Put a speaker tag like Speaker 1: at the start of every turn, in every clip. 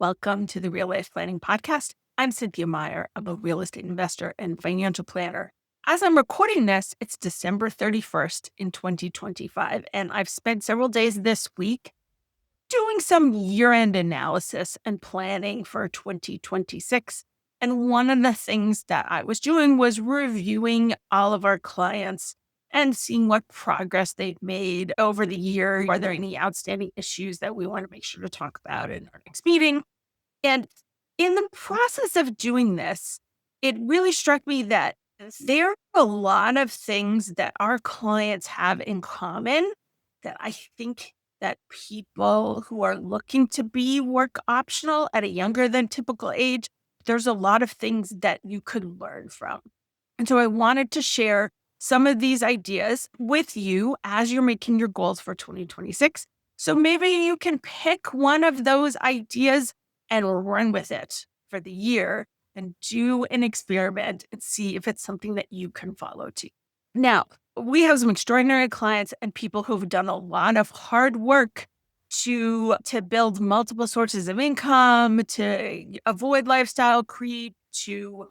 Speaker 1: Welcome to the Real Life Planning Podcast. I'm Cynthia Meyer. I'm a real estate investor and financial planner. As I'm recording this, it's December 31st in 2025, and I've spent several days this week doing some year-end analysis and planning for 2026. And one of the things that I was doing was reviewing all of our clients and seeing what progress they've made over the year. Are there any outstanding issues that we want to make sure to talk about in our next meeting? And in the process of doing this, it really struck me that there are a lot of things that our clients have in common that I think that people who are looking to be work optional at a younger than typical age, there's a lot of things that you could learn from. And so I wanted to share some of these ideas with you as you're making your goals for 2026. So maybe you can pick one of those ideas and run with it for the year and do an experiment and see if it's something that you can follow too. Now, we have some extraordinary clients and people who've done a lot of hard work to build multiple sources of income, to avoid lifestyle creep, to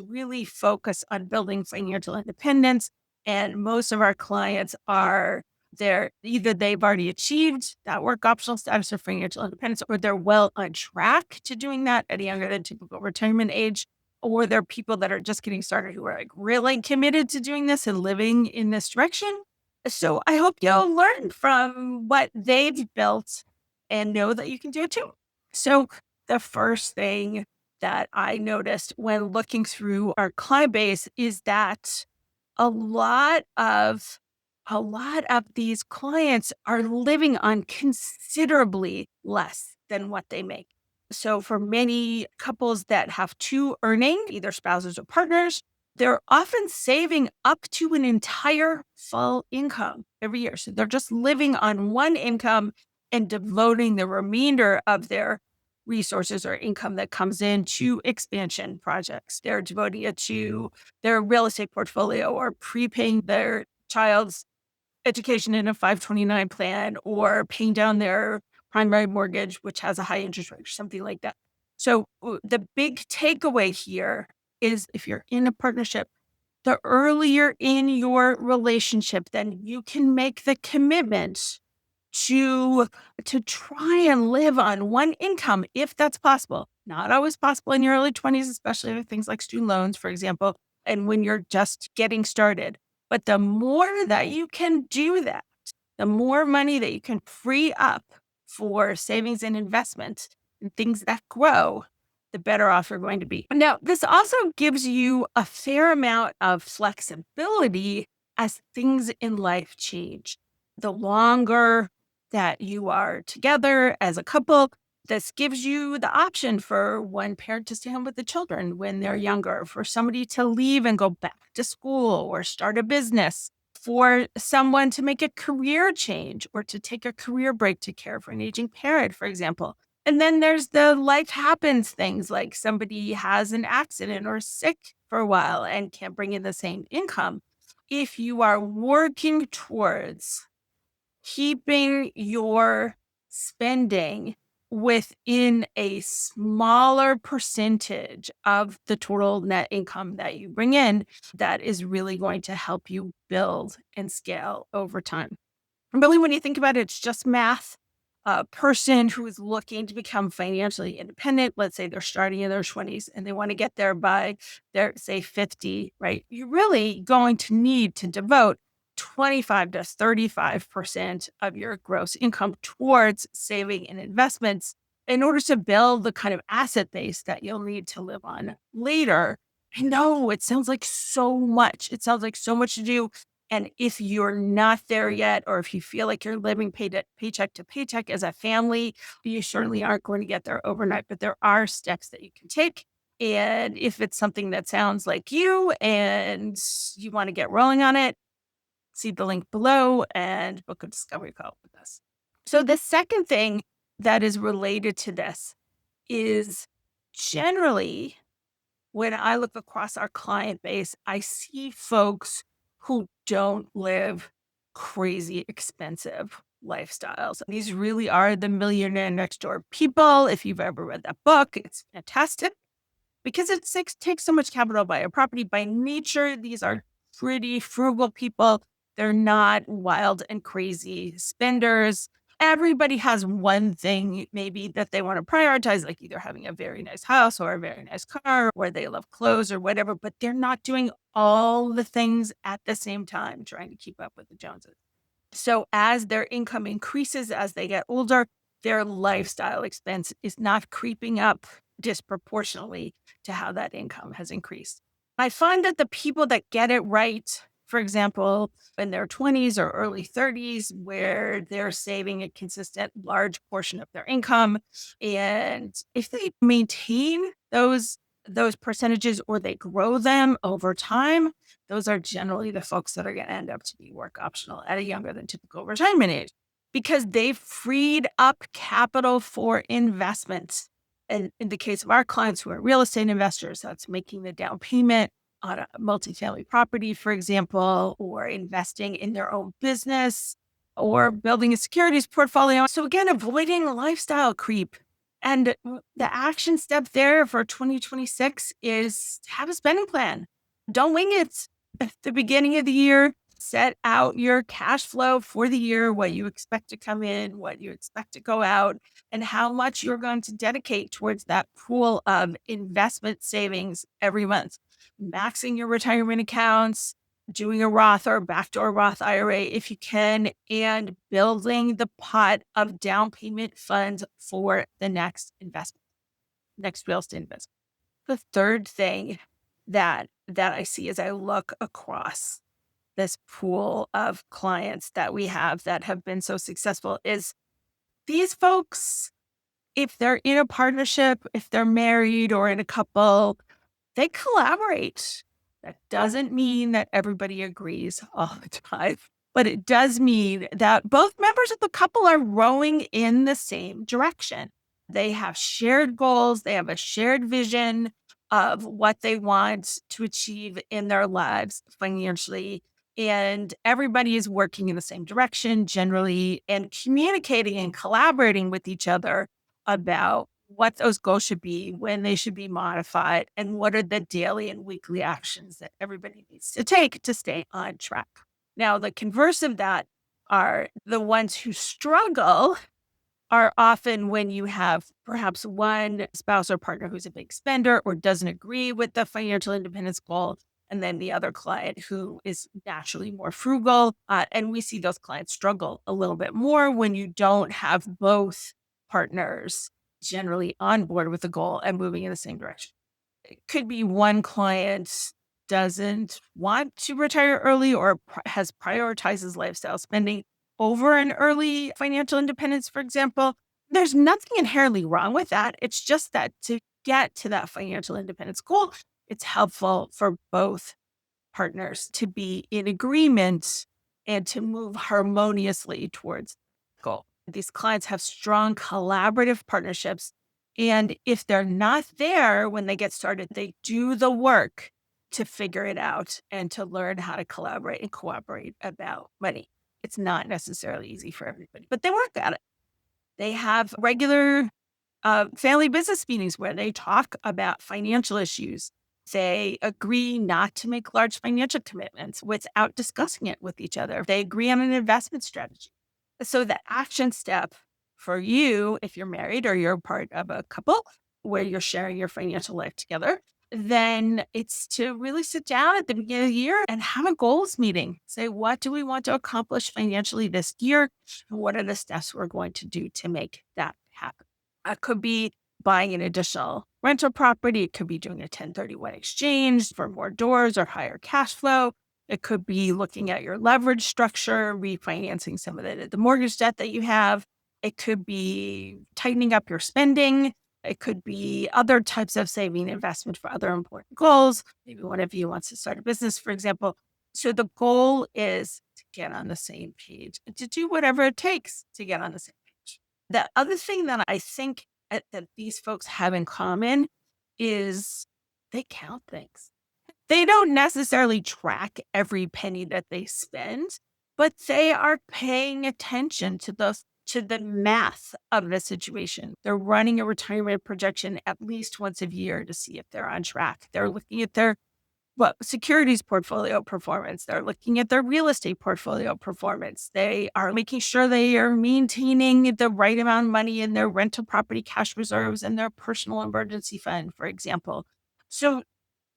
Speaker 1: really focus on building financial independence. And most of our clients are either they've already achieved that work optional status or financial independence, or they're well on track to doing that at a younger than typical retirement age, or they're people that are just getting started who are like really committed to doing this and living in this direction. So I hope you'll learn from what they've built and know that you can do it too. So the first thing that I noticed when looking through our client base is that a lot of these clients are living on considerably less than what they make. So for many couples that have two earning, either spouses or partners, they're often saving up to an entire full income every year. So they're just living on one income and devoting the remainder of their resources or income that comes in to expansion projects. They're devoting it to their real estate portfolio or prepaying their child's education in a 529 plan or paying down their primary mortgage, which has a high interest rate or something like that. So the big takeaway here is if you're in a partnership, the earlier in your relationship, then you can make the commitment to try and live on one income if that's possible. Not always possible in your early 20s, especially with things like student loans, for example, and when you're just getting started. But the more that you can do that, the more money that you can free up for savings and investment and things that grow, the better off you're going to be. Now, this also gives you a fair amount of flexibility as things in life change. The longer that you are together as a couple, this gives you the option for one parent to stay home with the children when they're younger, for somebody to leave and go back to school or start a business, for someone to make a career change or to take a career break to care for an aging parent, for example. And then there's the life happens things like somebody has an accident or is sick for a while and can't bring in the same income. If you are working towards keeping your spending within a smaller percentage of the total net income that you bring in, that is really going to help you build and scale over time. And really, when you think about it, it's just math. A person who is looking to become financially independent, let's say they're starting in their 20s and they want to get there by their, say, 50, right? You're really going to need to devote 25 to 35% of your gross income towards saving and investments in order to build the kind of asset base that you'll need to live on later. I know it sounds like so much. It sounds like so much to do. And if you're not there yet, or if you feel like you're living paycheck to paycheck as a family, you certainly aren't going to get there overnight, but there are steps that you can take. And if it's something that sounds like you and you want to get rolling on it, see the link below and book a discovery call with us. So the second thing that is related to this is generally when I look across our client base, I see folks who don't live crazy expensive lifestyles. These really are the millionaire next door people. If you've ever read that book, it's fantastic because takes so much capital by a property. By nature, these are pretty frugal people. They're not wild and crazy spenders. Everybody has one thing maybe that they want to prioritize, like either having a very nice house or a very nice car, or they love clothes or whatever, but they're not doing all the things at the same time, trying to keep up with the Joneses. So as their income increases as they get older, their lifestyle expense is not creeping up disproportionately to how that income has increased. I find that the people that get it right, for example, in their 20s or early 30s, where they're saving a consistent large portion of their income, and if they maintain those percentages or they grow them over time, those are generally the folks that are going to end up to be work optional at a younger than typical retirement age because they've freed up capital for investments. And in the case of our clients who are real estate investors, that's making the down payment on a multifamily property, for example, or investing in their own business or building a securities portfolio. So again, avoiding lifestyle creep. And the action step there for 2026 is to have a spending plan. Don't wing it. At the beginning of the year, set out your cash flow for the year, what you expect to come in, what you expect to go out, and how much you're going to dedicate towards that pool of investment savings every month. Maxing your retirement accounts, doing a Roth or backdoor Roth IRA if you can, and building the pot of down payment funds for the next investment, next real estate investment. The third thing that I see as I look across this pool of clients that we have that have been so successful is these folks, if they're in a partnership, if they're married or in a couple, they collaborate. That doesn't mean that everybody agrees all the time, but it does mean that both members of the couple are rowing in the same direction. They have shared goals, they have a shared vision of what they want to achieve in their lives financially. And everybody is working in the same direction generally and communicating and collaborating with each other about what those goals should be, when they should be modified, and what are the daily and weekly actions that everybody needs to take to stay on track. Now, the converse of that are the ones who struggle are often when you have perhaps one spouse or partner who's a big spender or doesn't agree with the financial independence goal, and then the other client who is naturally more frugal. And we see those clients struggle a little bit more when you don't have both partners generally on board with the goal and moving in the same direction. It could be one client doesn't want to retire early or has prioritizes lifestyle spending over an early financial independence, for example. There's nothing inherently wrong with that. It's just that to get to that financial independence goal, it's helpful for both partners to be in agreement and to move harmoniously towards the goal. These clients have strong collaborative partnerships. And if they're not there when they get started, they do the work to figure it out and to learn how to collaborate and cooperate about money. It's not necessarily easy for everybody, but they work at it. They have regular family business meetings where they talk about financial issues. They agree not to make large financial commitments without discussing it with each other. They agree on an investment strategy. So the action step for you, if you're married or you're part of a couple where you're sharing your financial life together, then it's to really sit down at the beginning of the year and have a goals meeting. Say, what do we want to accomplish financially this year? And what are the steps we're going to do to make that happen? It could be buying an additional rental property. It could be doing a 1031 exchange for more doors or higher cash flow. It could be looking at your leverage structure, refinancing some of the mortgage debt that you have. It could be tightening up your spending. It could be other types of saving investment for other important goals. Maybe one of you wants to start a business, for example. So the goal is to get on the same page and to do whatever it takes to get on the same page. The other thing that I think that these folks have in common is they count things. They don't necessarily track every penny that they spend, but they are paying attention to the math of the situation. They're running a retirement projection at least once a year to see if they're on track. They're looking at their securities portfolio performance. They're looking at their real estate portfolio performance. They are making sure they are maintaining the right amount of money in their rental property cash reserves and their personal emergency fund, for example. So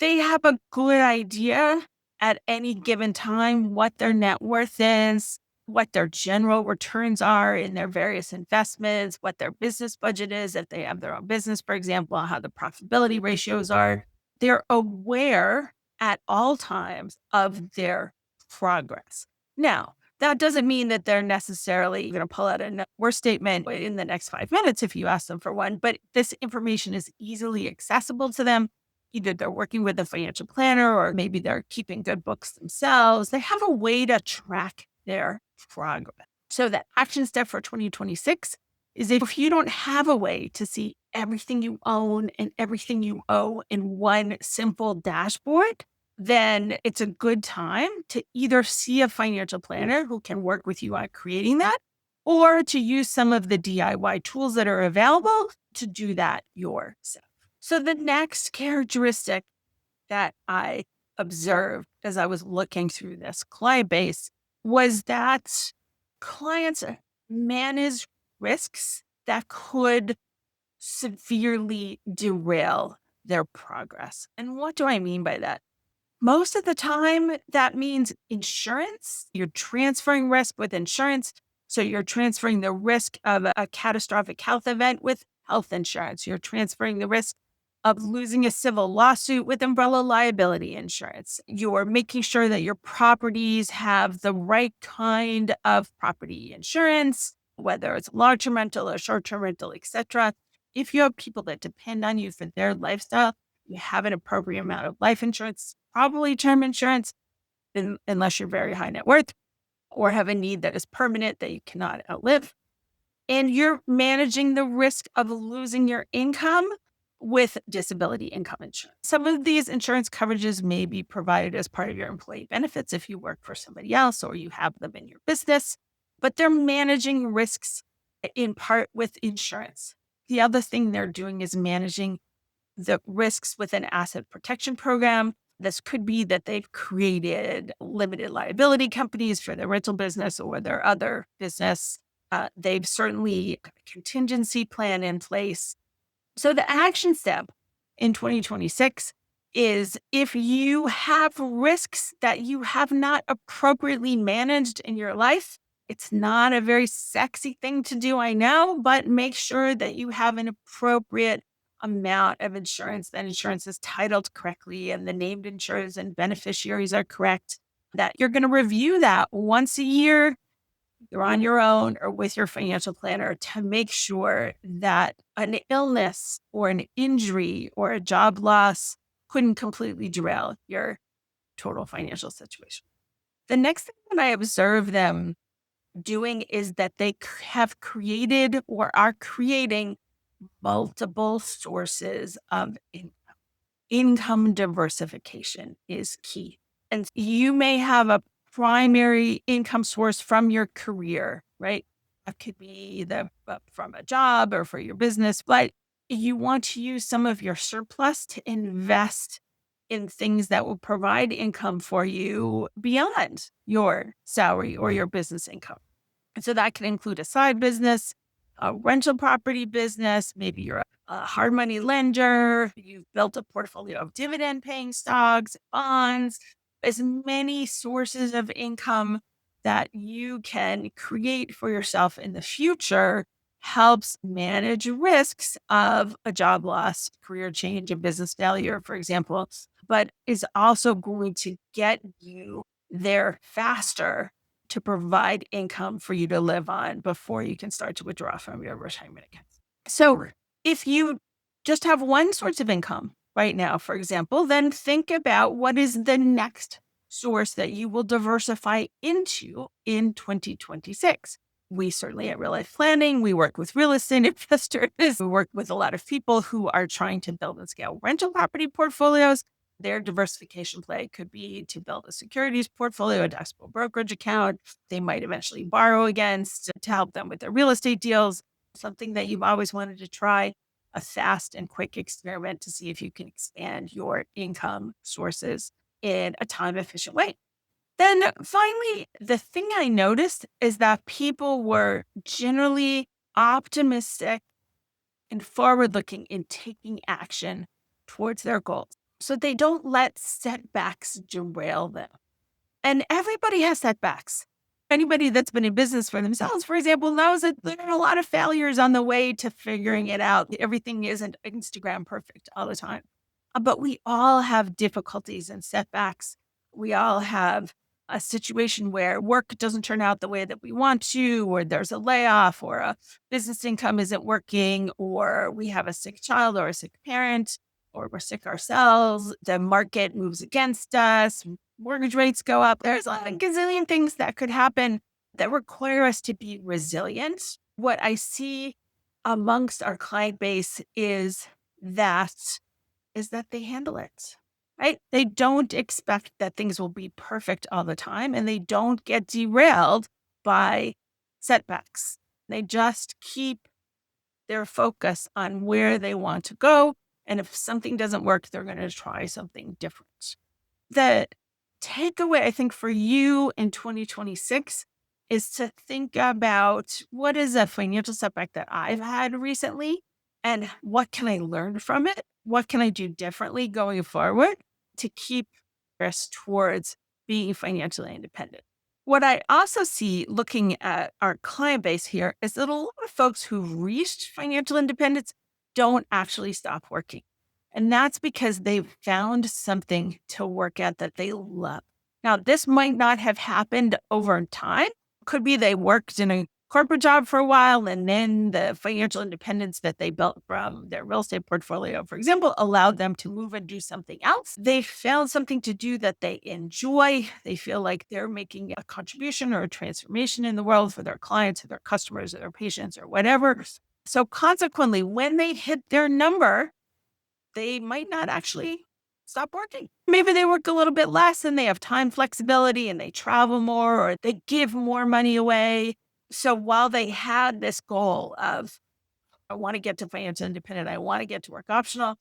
Speaker 1: they have a good idea at any given time what their net worth is, what their general returns are in their various investments, what their business budget is, if they have their own business, for example, how the profitability ratios are. They're aware at all times of their progress. Now, that doesn't mean that they're necessarily going to pull out a net worth statement in the next 5 minutes if you ask them for one, but this information is easily accessible to them. Either they're working with a financial planner or maybe they're keeping good books themselves. They have a way to track their progress. So the action step for 2026 is if you don't have a way to see everything you own and everything you owe in one simple dashboard, then it's a good time to either see a financial planner who can work with you on creating that, or to use some of the DIY tools that are available to do that yourself. So the next characteristic that I observed as I was looking through this client base was that clients manage risks that could severely derail their progress. And what do I mean by that? Most of the time, that means insurance. You're transferring risk with insurance. So you're transferring the risk of a catastrophic health event with health insurance. You're transferring the risk of losing a civil lawsuit with umbrella liability insurance. You're making sure that your properties have the right kind of property insurance, whether it's long-term rental or short-term rental, etc. If you have people that depend on you for their lifestyle, you have an appropriate amount of life insurance, probably term insurance, unless you're very high net worth or have a need that is permanent that you cannot outlive. And you're managing the risk of losing your income with disability income insurance. Some of these insurance coverages may be provided as part of your employee benefits if you work for somebody else or you have them in your business, but they're managing risks in part with insurance. The other thing they're doing is managing the risks with an asset protection program. This could be that they've created limited liability companies for their rental business or their other business. They've certainly got a contingency plan in place. So the action step in 2026 is if you have risks that you have not appropriately managed in your life, it's not a very sexy thing to do, I know, but make sure that you have an appropriate amount of insurance, that insurance is titled correctly and the named insurers and beneficiaries are correct, that you're going to review that once a year. You're on your own or with your financial planner to make sure that an illness or an injury or a job loss couldn't completely derail your total financial situation. The next thing that I observe them doing is that they have created or are creating multiple sources of income. Income diversification is key. And you may have a primary income source from your career, right? That could be from a job or for your business, but you want to use some of your surplus to invest in things that will provide income for you beyond your salary or your business income. And so that can include a side business, a rental property business, maybe you're a hard money lender, you've built a portfolio of dividend paying stocks, bonds, as many sources of income that you can create for yourself in the future helps manage risks of a job loss, career change, a business failure, for example, but is also going to get you there faster to provide income for you to live on before you can start to withdraw from your retirement account. So if you just have one source of income right now, for example, then think about what is the next source that you will diversify into in 2026. We certainly at Real Life Planning, we work with real estate investors. We work with a lot of people who are trying to build and scale rental property portfolios. Their diversification play could be to build a securities portfolio, a taxable brokerage account. They might eventually borrow against to help them with their real estate deals, something that you've always wanted to try, a fast and quick experiment to see if you can expand your income sources in a time efficient way. Then finally, the thing I noticed is that people were generally optimistic and forward looking in taking action towards their goals. So they don't let setbacks derail them. And everybody has setbacks. Anybody that's been in business for themselves, for example, knows that there are a lot of failures on the way to figuring it out. Everything isn't Instagram perfect all the time. But we all have difficulties and setbacks. We all have a situation where work doesn't turn out the way that we want to, or there's a layoff, or a business income isn't working, or we have a sick child or a sick parent, or we're sick ourselves. The market moves against us, mortgage rates go up. There's a gazillion things that could happen that require us to be resilient. What I see amongst our client base that is that they handle it, right? They don't expect that things will be perfect all the time, and they don't get derailed by setbacks. They just keep their focus on where they want to go. And if something doesn't work, they're going to try something different. The takeaway, I think, for you in 2026 is to think about what is a financial setback that I've had recently and what can I learn from it? What can I do differently going forward to keep us towards being financially independent? What I also see looking at our client base here is that a lot of folks who've reached financial independence don't actually stop working. And that's because they've found something to work at that they love. Now, this might not have happened over time. Could be they worked in a corporate job for a while, and then the financial independence that they built from their real estate portfolio, for example, allowed them to move and do something else. They found something to do that they enjoy. They feel like they're making a contribution or a transformation in the world for their clients or their customers or their patients or whatever. So consequently, when they hit their number, they might not actually stop working. Maybe they work a little bit less and they have time flexibility and they travel more or they give more money away. So while they had this goal of, I want to get to financial independent, I want to get to work optional,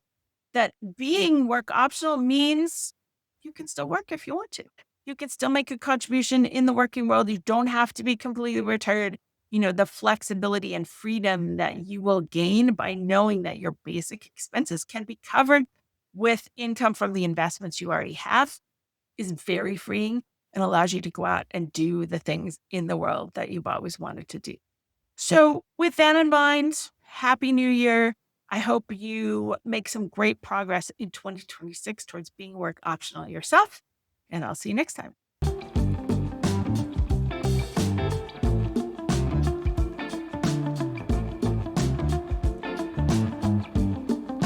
Speaker 1: that being work optional means you can still work if you want to. You can still make a contribution in the working world. You don't have to be completely retired. The flexibility and freedom that you will gain by knowing that your basic expenses can be covered with income from the investments you already have is very freeing and allows you to go out and do the things in the world that you've always wanted to do. So with that in mind, Happy New Year. I hope you make some great progress in 2026 towards being work optional yourself, and I'll see you next time.